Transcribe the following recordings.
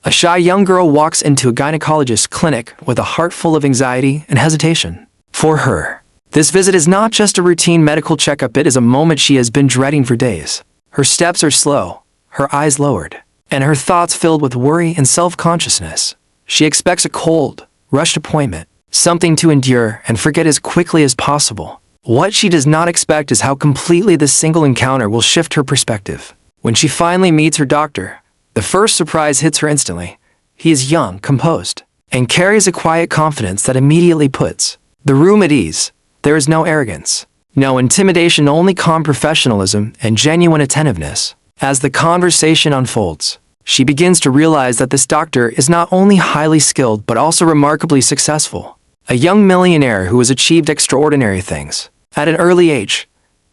A shy young girl walks into a gynecologist's clinic with a heart full of anxiety and hesitation. For her, this visit is not just a routine medical checkup, it is a moment she has been dreading for days. Her steps are slow, her eyes lowered, and her thoughts filled with worry and self-consciousness. She expects a cold, rushed appointment, something to endure and forget as quickly as possible. What she does not expect is how completely this single encounter will shift her perspective. When she finally meets her doctor, the first surprise hits her instantly. He is young, composed, and carries a quiet confidence that immediately puts the room at ease. There is no arrogance, no intimidation, only calm professionalism and genuine attentiveness. As the conversation unfolds, she begins to realize that this doctor is not only highly skilled but also remarkably successful. A young millionaire who has achieved extraordinary things at an early age.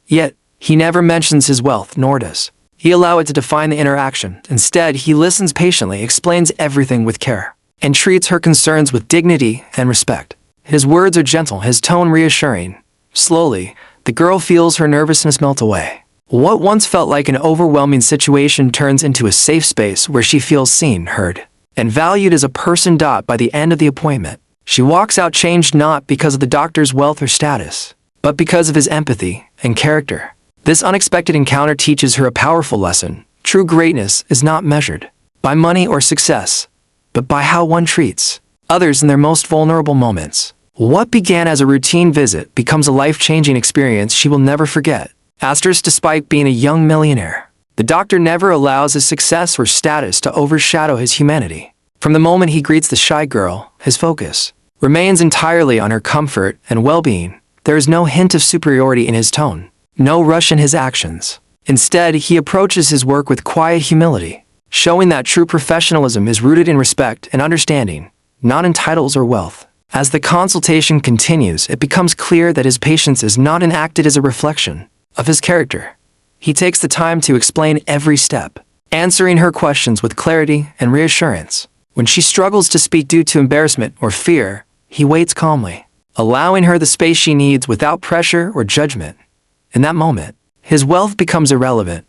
Yet, he never mentions his wealth, nor does he allow it to define the interaction. Instead, he listens patiently, explains everything with care, and treats her concerns with dignity and respect. His words are gentle, his tone reassuring. Slowly, the girl feels her nervousness melt away. What once felt like an overwhelming situation turns into a safe space where she feels seen, heard, and valued as a person. By the end of the appointment, she walks out changed, not because of the doctor's wealth or status, but because of his empathy and character. This unexpected encounter teaches her a powerful lesson. True greatness is not measured by money or success, but by how one treats others in their most vulnerable moments. What began as a routine visit becomes a life-changing experience she will never forget. Despite being a young millionaire, the doctor never allows his success or status to overshadow his humanity. From the moment he greets the shy girl, his focus remains entirely on her comfort and well-being. There is no hint of superiority in his tone, no rush in his actions. Instead, he approaches his work with quiet humility, showing that true professionalism is rooted in respect and understanding, not in titles or wealth. As the consultation continues, it becomes clear that his patience is not enacted as a reflection of his character. He takes the time to explain every step, answering her questions with clarity and reassurance. When she struggles to speak due to embarrassment or fear, he waits calmly, allowing her the space she needs without pressure or judgment. In that moment, his wealth becomes irrelevant.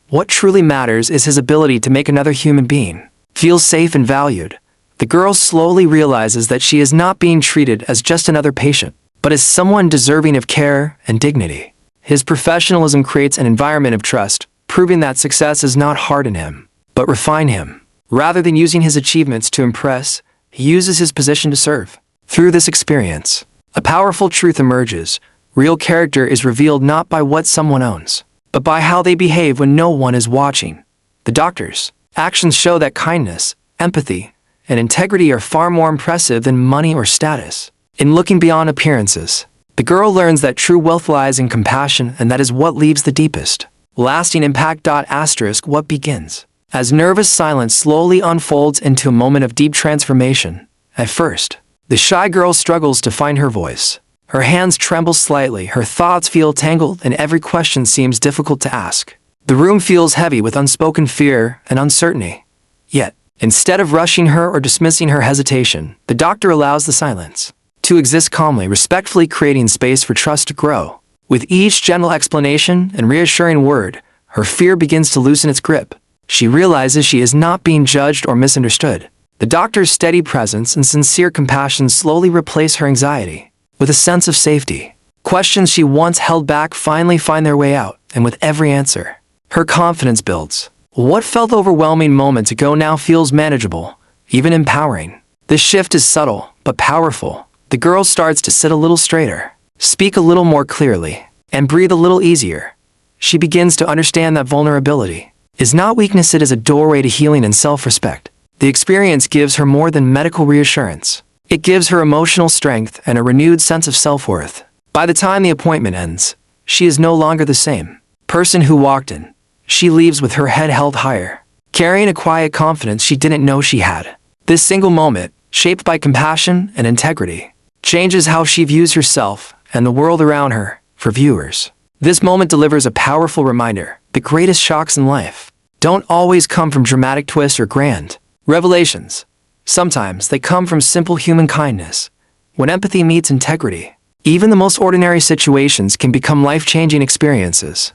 What truly matters is his ability to make another human being feel safe and valued. The girl slowly realizes that she is not being treated as just another patient, but as someone deserving of care and dignity. His professionalism creates an environment of trust, proving that success is not harden him, but refine him. Rather than using his achievements to impress, he uses his position to serve. Through this experience, a powerful truth emerges. Real character is revealed not by what someone owns, but by how they behave when no one is watching. The doctor's actions show that kindness, empathy, and integrity are far more impressive than money or status. In looking beyond appearances, the girl learns that true wealth lies in compassion, and that is what leaves the deepest, lasting impact. What begins as nervous silence slowly unfolds into a moment of deep transformation. At first, the shy girl struggles to find her voice. Her hands tremble slightly, her thoughts feel tangled, and every question seems difficult to ask. The room feels heavy with unspoken fear and uncertainty. Yet, instead of rushing her or dismissing her hesitation, the doctor allows the silence to exist calmly, respectfully, creating space for trust to grow. With each gentle explanation and reassuring word, her fear begins to loosen its grip. She realizes she is not being judged or misunderstood. The doctor's steady presence and sincere compassion slowly replace her anxiety with a sense of safety. Questions she once held back finally find their way out, and with every answer, her confidence builds. What felt overwhelming moments ago now feels manageable, even empowering. This shift is subtle, but powerful. The girl starts to sit a little straighter, speak a little more clearly, and breathe a little easier. She begins to understand that vulnerability is not weakness, it is a doorway to healing and self-respect. The experience gives her more than medical reassurance. It gives her emotional strength and a renewed sense of self-worth. By the time the appointment ends, she is no longer the same person who walked in. She leaves with her head held higher, carrying a quiet confidence she didn't know she had. This single moment, shaped by compassion and integrity, changes how she views herself and the world around her. For viewers, this moment delivers a powerful reminder. The greatest shocks in life don't always come from dramatic twists or grand revelations. Sometimes they come from simple human kindness. When empathy meets integrity, even the most ordinary situations can become life-changing experiences.